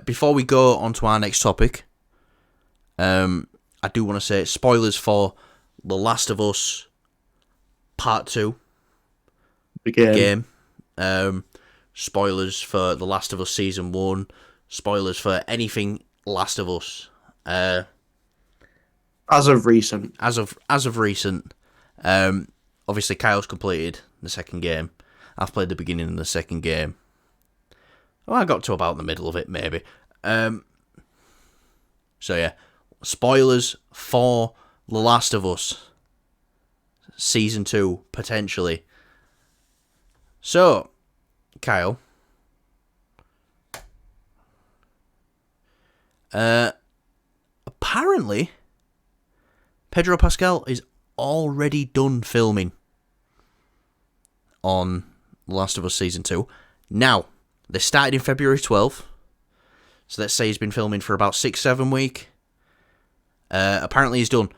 Before we go on to our next topic, I do want to say spoilers for The Last of Us Part 2. The game. Spoilers for The Last of Us Season 1. Spoilers for anything Last of Us. As of recent. As of recent. Obviously, Kyle's completed the second game. I've played the beginning of the second game. Well, I got to about the middle of it, maybe. So, yeah. Spoilers for The Last of Us Season 2, potentially. So, Kyle. Apparently, Pedro Pascal is already done filming on The Last of Us Season 2. Now, they started in February 12th. So let's say he's been filming for about 6-7 weeks. Apparently he's done.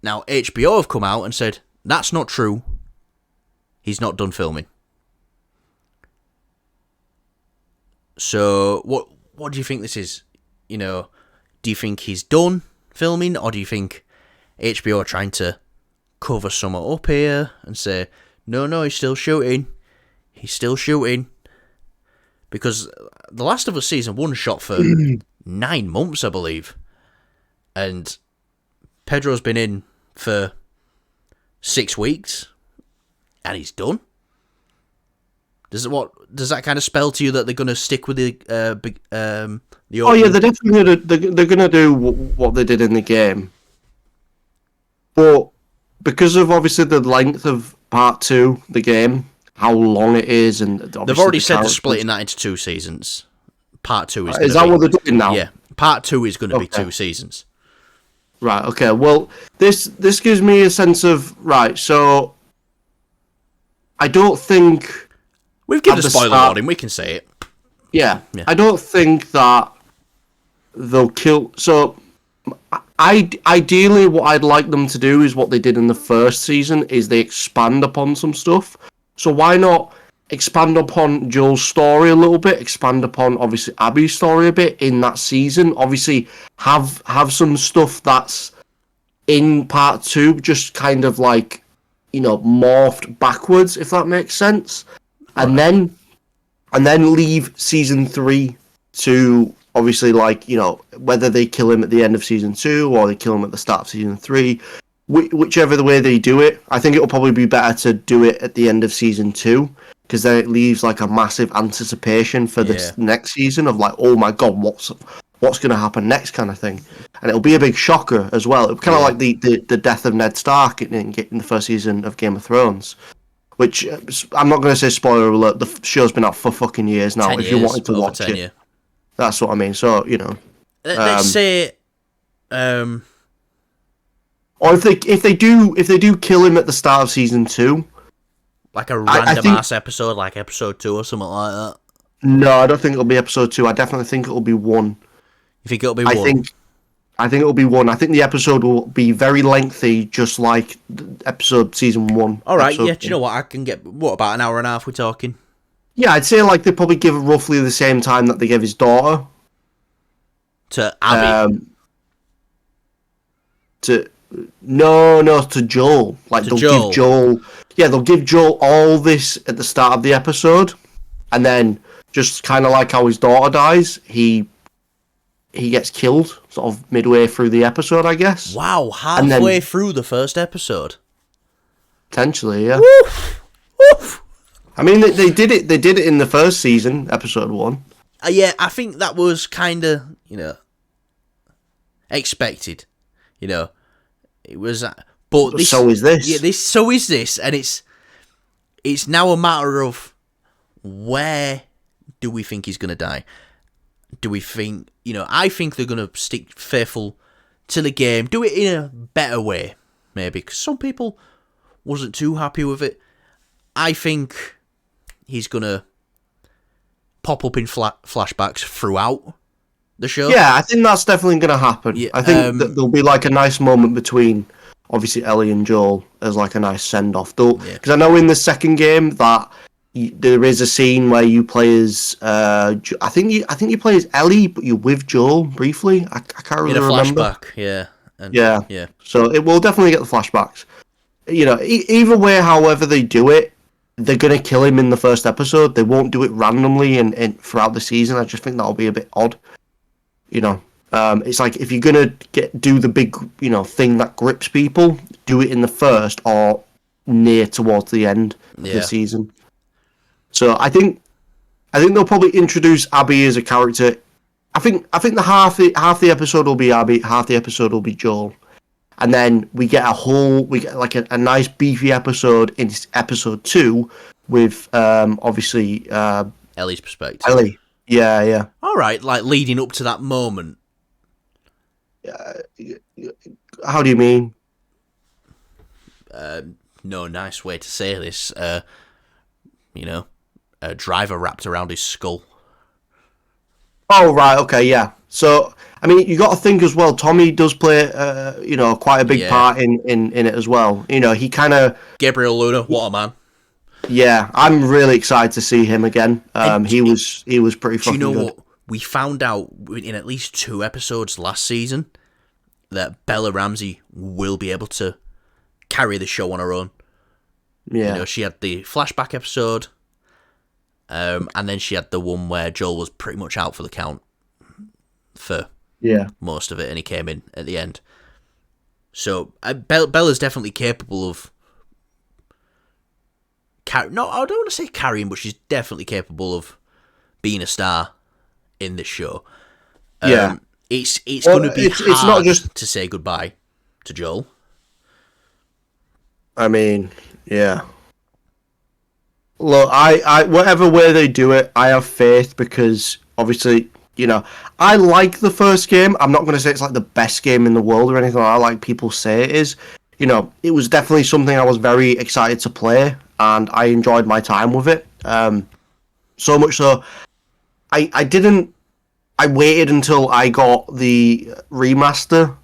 Now, HBO have come out and said, that's not true. He's not done filming. So, what do you think this is? You know, do you think he's done filming? Or do you think HBO are trying to cover something up here and say, no, he's still shooting. He's still shooting. Because The Last of Us Season 1 shot for 9 months, I believe. And Pedro's been in for 6 weeks. And he's done. Does that kind of spell to you that they're going to stick with the opening? Oh yeah, they're definitely they're going to do what they did in the game. But because of obviously the length of Part 2, the game, how long it is, and they've already said they're splitting that into 2 seasons. Part 2 is. Is that what they're doing now? Yeah, Part 2 is going to be 2 seasons. Right. Okay. Well, this gives me a sense of right. So I don't think we've given a spoiler warning. We can say it. Yeah. I don't think that they'll kill. So, ideally, what I'd like them to do is what they did in the first season: is they expand upon some stuff. So why not expand upon Joel's story a little bit? Expand upon obviously Abby's story a bit in that season. Obviously, have some stuff that's in Part 2, just kind of like, you know, morphed backwards, if that makes sense. And then leave Season 3 to obviously, like, you know, whether they kill him at the end of Season 2 or they kill him at the start of Season 3, whichever the way they do it. I think it'll probably be better to do it at the end of Season 2, because then it leaves like a massive anticipation for this next season of like, oh my god, what's going to happen next kind of thing. And it'll be a big shocker as well. It's kind of like the death of Ned Stark in the first season of Game of Thrones. Which, I'm not going to say spoiler alert, the show's been out for fucking years now. If you wanted to watch it. Yeah. That's what I mean. So, you know. Let's say... Or if they do kill him at the start of Season 2... Like a random ass episode, like episode 2 or something like that? No, I don't think it'll be episode 2. I definitely think it'll be 1. You think it'll be 1? I think it'll be 1. I think the episode will be very lengthy, just like episode Season 1. Alright, yeah, do you know what? I can get... What, about an hour and a half we're talking? Yeah, I'd say like they probably give roughly the same time that they gave his daughter. To Abby? To Joel. Like, they'll give Joel... Yeah, they'll give Joel all this at the start of the episode, and then, just kind of like how his daughter dies, he gets killed, sort of midway through the episode, I guess. Wow, halfway through the first episode? Potentially, yeah. Woof! Woof! I mean, they did it in the first season, episode 1. Yeah, I think that was kind of, you know, expected. You know, it was... But this, so is this. Yeah, so is this, and it's now a matter of where do we think he's going to die? Do we think, you know, I think they're going to stick faithful to the game, do it in a better way, maybe, because some people wasn't too happy with it. I think he's going to pop up in flashbacks throughout the show. Yeah, I think that's definitely going to happen. Yeah, I think that there'll be like a nice moment between... Obviously, Ellie and Joel as like a nice send-off. Because I know in the second game that there is a scene where you play as I think you play as Ellie, but you're with Joel briefly. I can't really remember. flashback, yeah. Yeah. So it will definitely get the flashbacks. Either way, however they do it, they're gonna kill him in the first episode. They won't do it randomly and throughout the season. I just think that'll be a bit odd. It's like if you're gonna do the big thing that grips people, do it in the first or near towards the end of the season. So I think they'll probably introduce Abby as a character. I think the half the episode will be Abby, half the episode will be Joel, and then we get like a nice beefy episode in episode 2 with obviously Ellie's perspective. Ellie, yeah. All right, like leading up to that moment. How do you mean? No nice way to say this. A driver wrapped around his skull. Oh, right, okay, yeah. So, I mean, you got to think as well, Tommy does play, quite a big part in it as well. He kind of... Gabriel Luna, what a man. Yeah, I'm really excited to see him again. He was pretty fucking good. Do you know what? We found out in at least 2 episodes last season that Bella Ramsey will be able to carry the show on her own. Yeah. She had the flashback episode, and then she had the one where Joel was pretty much out for the count for most of it, and he came in at the end. So Bella's definitely capable of... No, I don't want to say carrying, but she's definitely capable of being a star in this show. It's going to be hard it's not just to say goodbye to Joel. I mean, yeah. Look, I whatever way they do it, I have faith because obviously, I like the first game. I'm not going to say it's like the best game in the world or anything like people say it is. It was definitely something I was very excited to play, and I enjoyed my time with it. So much so, I waited until I got the remaster,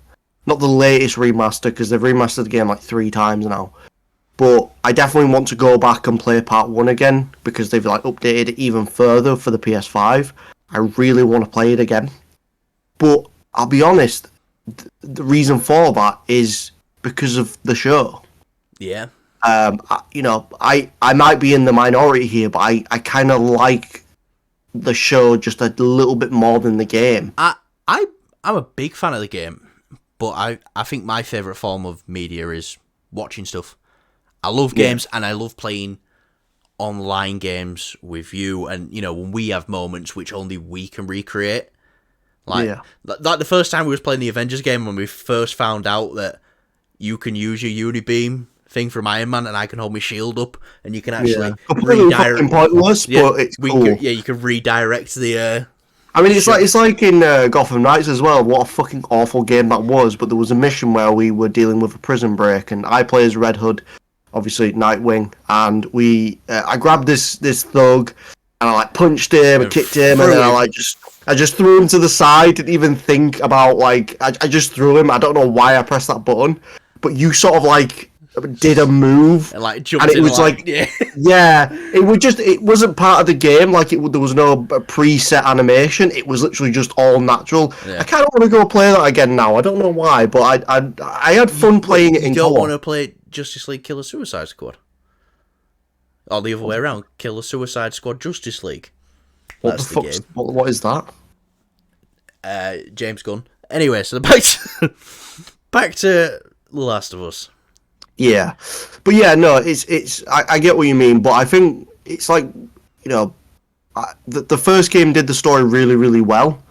not the latest remaster, because they've remastered the game like 3 times now. But I definitely want to go back and play part 1 again, because they've like updated it even further for the PS5. I really want to play it again. But I'll be honest, the reason for that is because of the show. Yeah. I might be in the minority here, but I kind of like the show just a little bit more than the game. I'm a big fan of the game, but I think my favourite form of media is watching stuff. I love games, and I love playing online games with you, and when we have moments which only we can recreate. Like the first time we was playing the Avengers game, when we first found out that you can use your Unibeam thing from Iron Man, and I can hold my shield up, and you can actually redirect. Pointless, but it's cool. You can redirect the. I mean, it's like in Gotham Knights as well. What a fucking awful game that was! But there was a mission where we were dealing with a prison break, and I play as Red Hood, obviously Nightwing, and I grabbed this thug, and I like punched him, and kicked him, and then I just threw him to the side. Didn't even think about I just threw him. I don't know why I pressed that button, but you sort of did a move, and jumped and it was it wasn't part of the game. There was no preset animation. It was literally just all natural. I kind of want to go play that again now. I don't know why, but I had fun playing it in co-op. You don't want to play Justice League Killer Suicide Squad, or the other way around, Killer Suicide Squad Justice League. That's the game. What is that? James Gunn. Anyway, so back to The Last of Us. Yeah, but yeah, no, it's I get what you mean, but I think it's the first game did the story really, really well,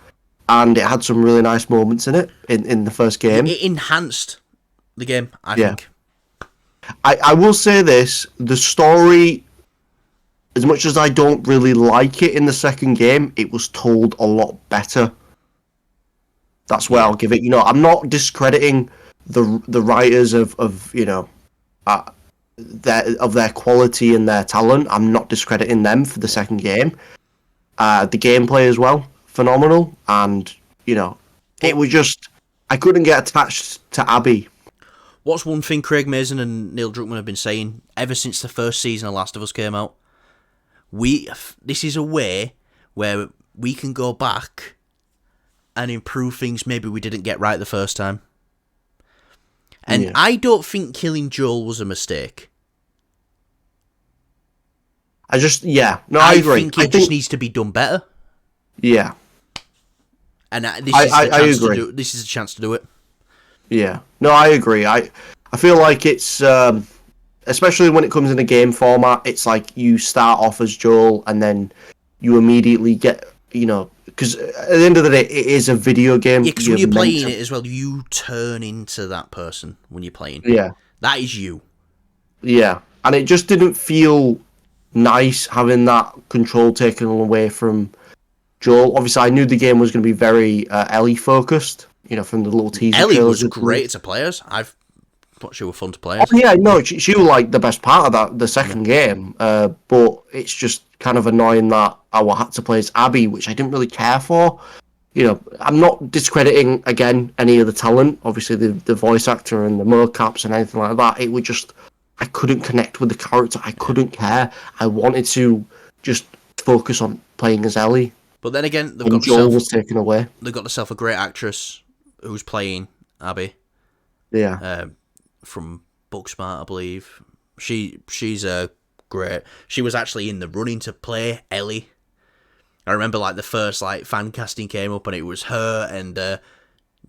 and it had some really nice moments in it in the first game. It enhanced the game, I think. I will say this: the story, as much as I don't really like it in the second game, it was told a lot better. That's where I'll give it. I'm not discrediting the writers of their quality and their talent. I'm not discrediting them for the second game. The gameplay as well, phenomenal, and it was just I couldn't get attached to Abby. What's one thing Craig Mazin and Neil Druckmann have been saying ever since the first season of Last of Us came out? this is a way where we can go back and improve things maybe we didn't get right the first time. And I don't think killing Joel was a mistake. I I agree. Think it just needs to be done better. Yeah. And this is a chance to do it. Yeah. No, I agree. I feel like it's, especially when it comes in a game format, it's like you start off as Joel and then you immediately get, because at the end of the day, it is a video game. Yeah, because when you're playing it as well, you turn into that person when you're playing. Yeah. That is you. Yeah. And it just didn't feel nice having that control taken away from Joel. Obviously, I knew the game was going to be very Ellie focused, from the little teaser Ellie trailers. was great to play as. I thought she was fun to play as. Oh, yeah, no, she was like the best part of the second game. But it's just kind of annoying that I had to play as Abby, which I didn't really care for. I'm not discrediting, again, any of the talent. Obviously, the voice actor and the mocaps and anything like that. It would just... I couldn't connect with the character. I couldn't care. I wanted to just focus on playing as Ellie. But then again, Joel was taken away. They've got themselves a great actress who's playing Abby. Yeah. From Booksmart, I believe. She's great. She was actually in the running to play Ellie. I remember the first fan casting came up and it was her and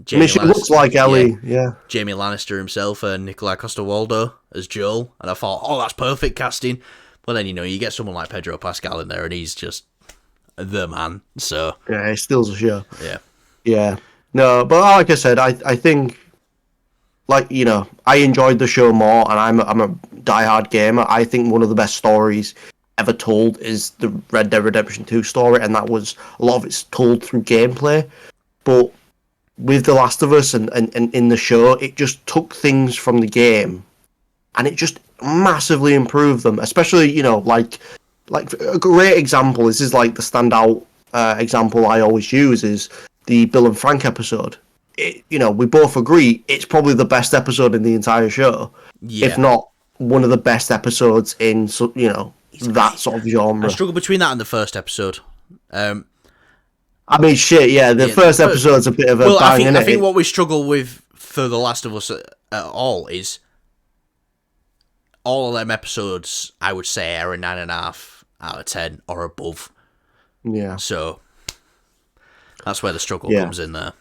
Jamie she looks like Ellie, yeah. Jamie Lannister himself and Nikolai Coster-Waldau as Joel, and I thought, oh, that's perfect casting. But then you get someone like Pedro Pascal in there, and he's just the man. So yeah, he steals the show. Yeah. No, but like I said, I think I enjoyed the show more, and I'm a diehard gamer. I think one of the best stories ever told is the Red Dead Redemption 2 story, and that was a lot of it's told through gameplay, but with The Last of Us and in the show, it just took things from the game and it just massively improved them. Especially, like a great example, this is the standout example I always use, is the Bill and Frank episode. We both agree it's probably the best episode in the entire show. Yeah. If not one of the best episodes in, that sort of genre. I struggle between that and the first episode. I mean, shit, yeah, the first episode's a bit of a bang, innit? I think what we struggle with for The Last of Us at all is all of them episodes, I would say, are a 9.5 out of 10 or above. Yeah. So that's where the struggle comes in there.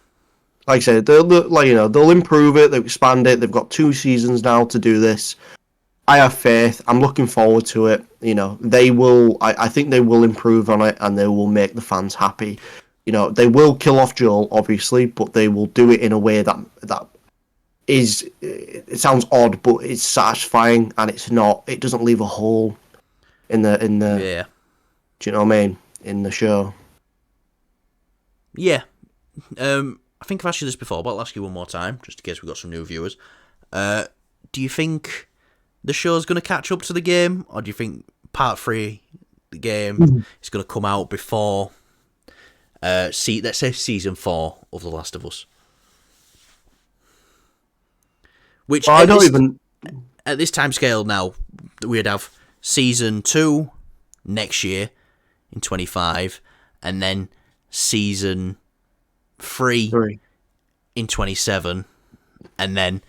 Like I said, they'll improve it, they'll expand it. They've got 2 seasons now to do this. I have faith. I'm looking forward to it. They will. I think they will improve on it, and they will make the fans happy. They will kill off Joel, obviously, but they will do it in a way that is. It sounds odd, but it's satisfying, and it's not. It doesn't leave a hole in the. Yeah. Do you know what I mean? In the show. Yeah. I think I've asked you this before, but I'll ask you one more time, just in case we've got some new viewers. Do you think the show's going to catch up to the game, or do you think part 3, the game, is going to come out before, let's say season 4 of The Last of Us? Which well, at this time scale now, we'd have season 2 next year in 25, and then season 3 in 27, and then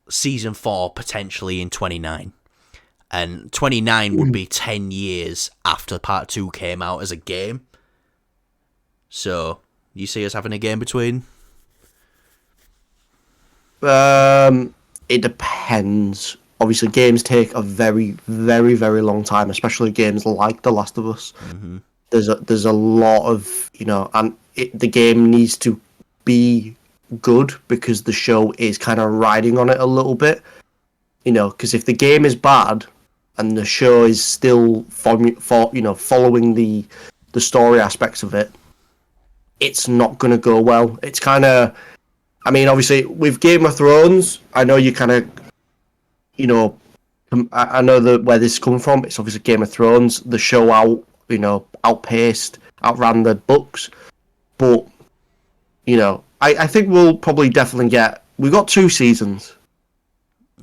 season 4 potentially in 29. And 29 would be 10 years after part 2 came out as a game. So, you see us having a game between? It depends. Obviously, games take a very, very, very long time, especially games like The Last of Us. Mm-hmm. There's a lot of, and the game needs to be good because the show is kind of riding on it a little bit. Because if the game is bad and the show is still following the story aspects of it, it's not going to go well. It's kind of, I mean, obviously with Game of Thrones, I know you kind of, I know where this is coming from. It's obviously Game of Thrones. The show outran the books, but I think we'll probably definitely we've got 2 seasons.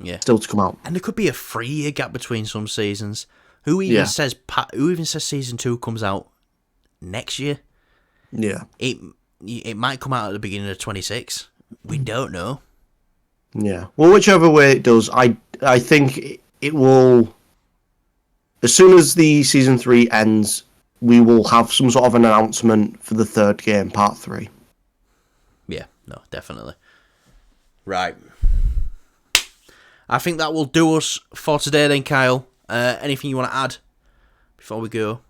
Yeah. Still to come out. And there could be a 3-year gap between some seasons. Who even says season 2 comes out next year? Yeah. It might come out at the beginning of 26. We don't know. Yeah. Well, whichever way it does, I think it will. As soon as the season 3 ends, we will have some sort of an announcement for the third game, part 3. Yeah. No, definitely. Right. I think that will do us for today then, Kyle. Anything you want to add before we go?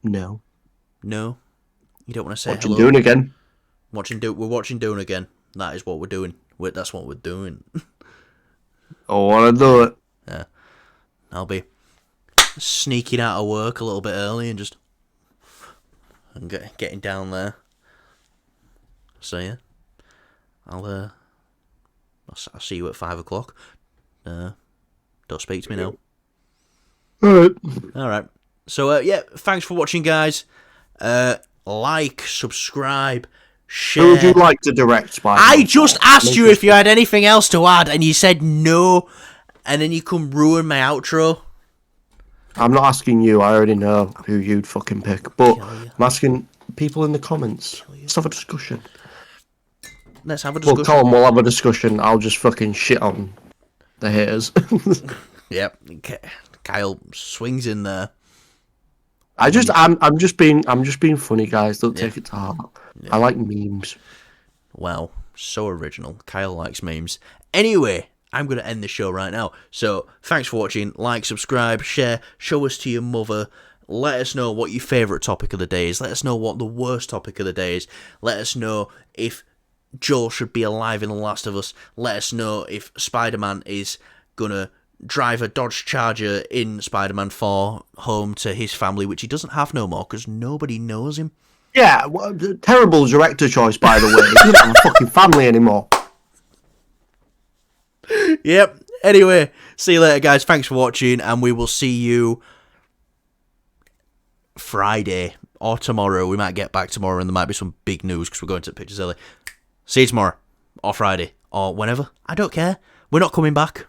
No. No? You don't want to say Watching hello? Dune again. We're watching Dune again. That is what we're doing. That's what we're doing. I want to do it. Yeah. I'll be sneaking out of work a little bit early and just getting down there. So yeah, I'll see you at 5 o'clock. Don't speak to me now. All right. So yeah, thanks for watching, guys. Like, subscribe, share. Who would you like to direct Spider-Man? I just asked you if you had anything else to add, and you said no, and then you come ruin my outro. I'm not asking you. I already know who you'd fucking pick. But I'm asking people in the comments. Let's have a discussion. Let's have a discussion. Well, Colin, we'll have a discussion. I'll just fucking shit on the haters. Yep. Kyle swings in there. I'm just being funny, guys. Don't take it to heart. Yeah. I like memes. Well, so original. Kyle likes memes. Anyway, I'm going to end the show right now. So, thanks for watching. Like, subscribe, share, show us to your mother. Let us know what your favourite topic of the day is. Let us know what the worst topic of the day is. Let us know if Joel should be alive in The Last of Us. Let us know if Spider-Man is going to drive a Dodge Charger in Spider-Man 4 home to his family, which he doesn't have no more because nobody knows him. Yeah, well, terrible director choice, by the way. He doesn't have a fucking family anymore. Yep. Anyway, see you later, guys. Thanks for watching, and we will see you Friday or tomorrow. We might get back tomorrow, and there might be some big news because we're going to the pictures early. See you tomorrow, or Friday, or whenever. I don't care. We're not coming back.